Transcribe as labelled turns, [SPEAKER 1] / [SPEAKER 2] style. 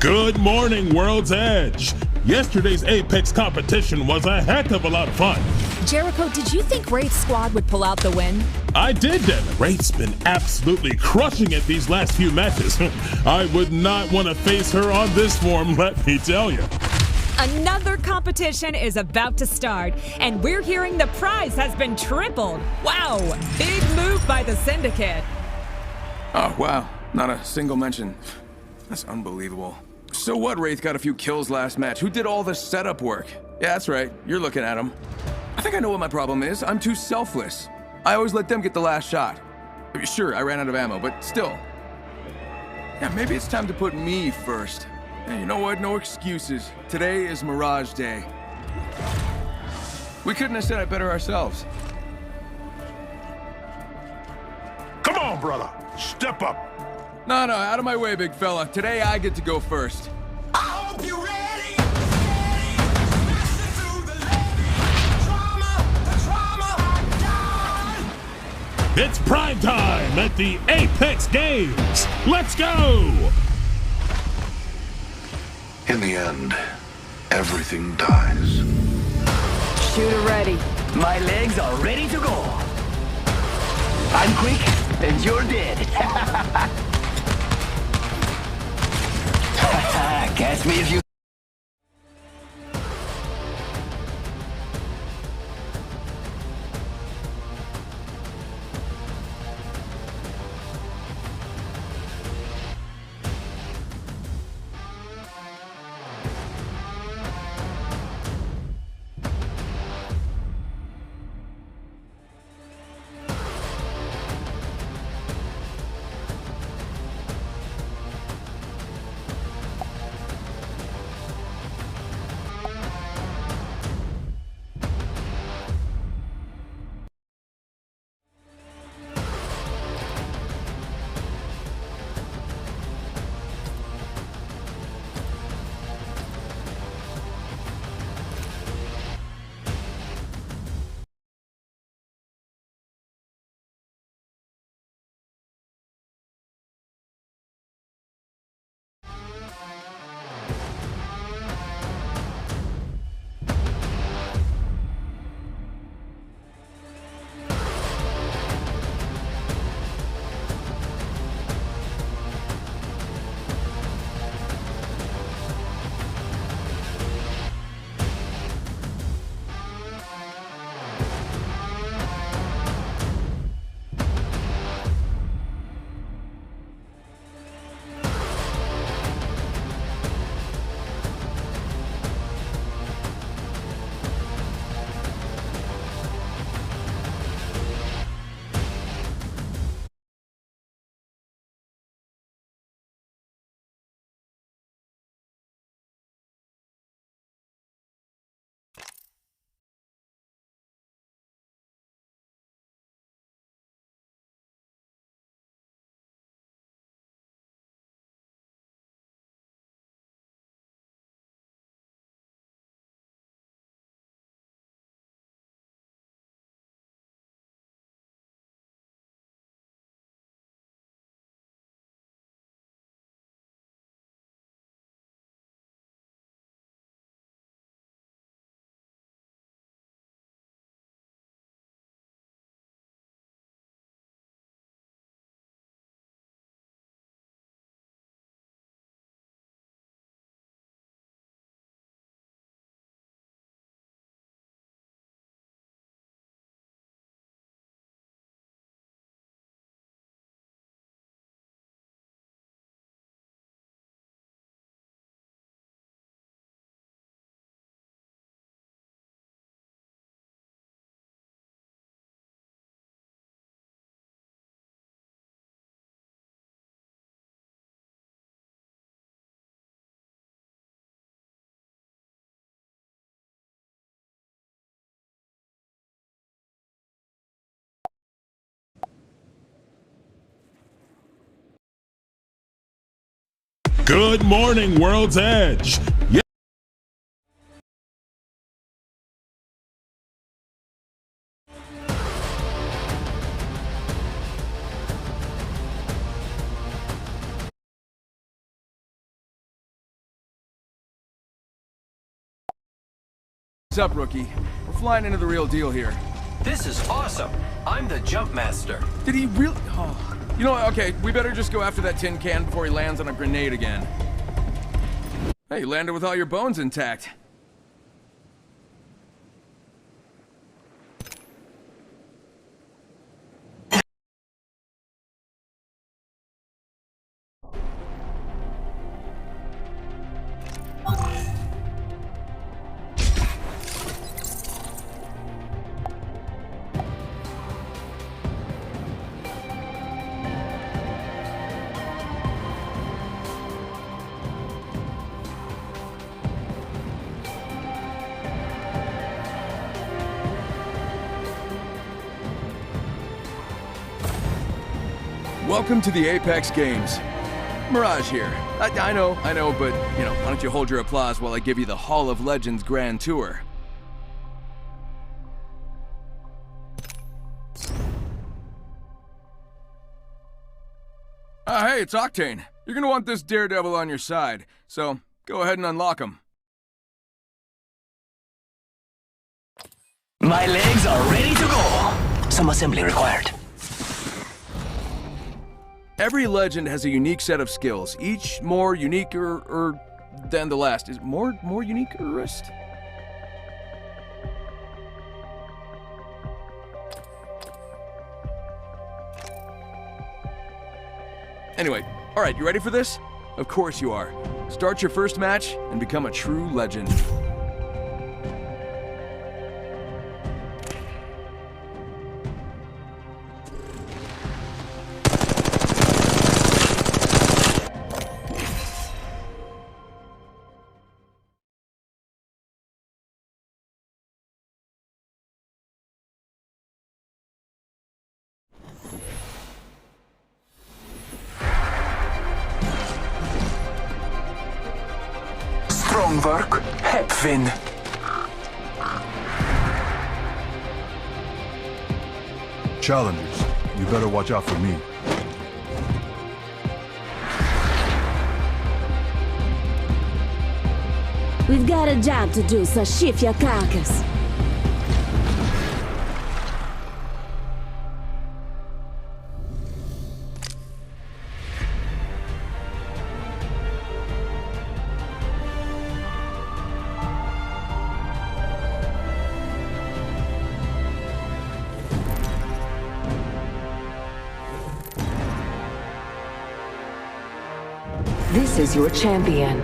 [SPEAKER 1] Good morning, World's Edge. Yesterday's Apex competition was a heck of a lot of fun.
[SPEAKER 2] Jericho, did you think Wraith's squad would pull out the win?
[SPEAKER 1] I did, Devin. Wraith's been absolutely crushing it these last few matches. I would not want to face her on this form, let me tell you.
[SPEAKER 2] Another competition is about to start, and we're hearing the prize has been tripled. Wow, big move by the Syndicate.
[SPEAKER 3] Oh, wow. Not a single mention. That's unbelievable. So what, Wraith got a few kills last match? Who did all the setup work? Yeah, that's right. You're looking at him. I think I know what my problem is. I'm too selfless. I always let them get the last shot. Sure, I ran out of ammo, but still. Yeah, maybe it's time to put me first. And you know what? No excuses. Today is Mirage Day. We couldn't have said it better ourselves.
[SPEAKER 4] Come on, brother. Step up.
[SPEAKER 3] No, out of my way, big fella. Today I get to go first.
[SPEAKER 5] I hope you're ready. Smashing through the levee. The trauma,
[SPEAKER 1] It's prime time at the Apex Games. Let's go!
[SPEAKER 6] In the end, everything dies.
[SPEAKER 2] Shooter ready.
[SPEAKER 7] My legs are ready to go. I'm quick, and you're dead. Catch me if you...
[SPEAKER 1] Good morning, World's Edge.
[SPEAKER 3] What's up, rookie? We're flying into the real deal here.
[SPEAKER 7] This is awesome. I'm the jump master.
[SPEAKER 3] Did he really? Oh. You know what? Okay, we better just go after that tin can before he lands on a grenade again. Hey, you landed with all your bones intact. Welcome to the Apex Games. Mirage here. I know, but, you know, why don't you hold your applause while I give you the Hall of Legends Grand Tour? Hey, it's Octane. You're gonna want this daredevil on your side, so go ahead and unlock him.
[SPEAKER 7] My legs are ready to go. Some assembly required.
[SPEAKER 3] Every legend has a unique set of skills, each more unique than the last. Is more unique-erist? Anyway, all right, you ready for this? Of course you are. Start your first match and become a true legend.
[SPEAKER 7] Strong work, Hepvin.
[SPEAKER 4] Challengers, you better watch out for me.
[SPEAKER 8] We've got a job to do, so shift your carcass.
[SPEAKER 9] This is your champion.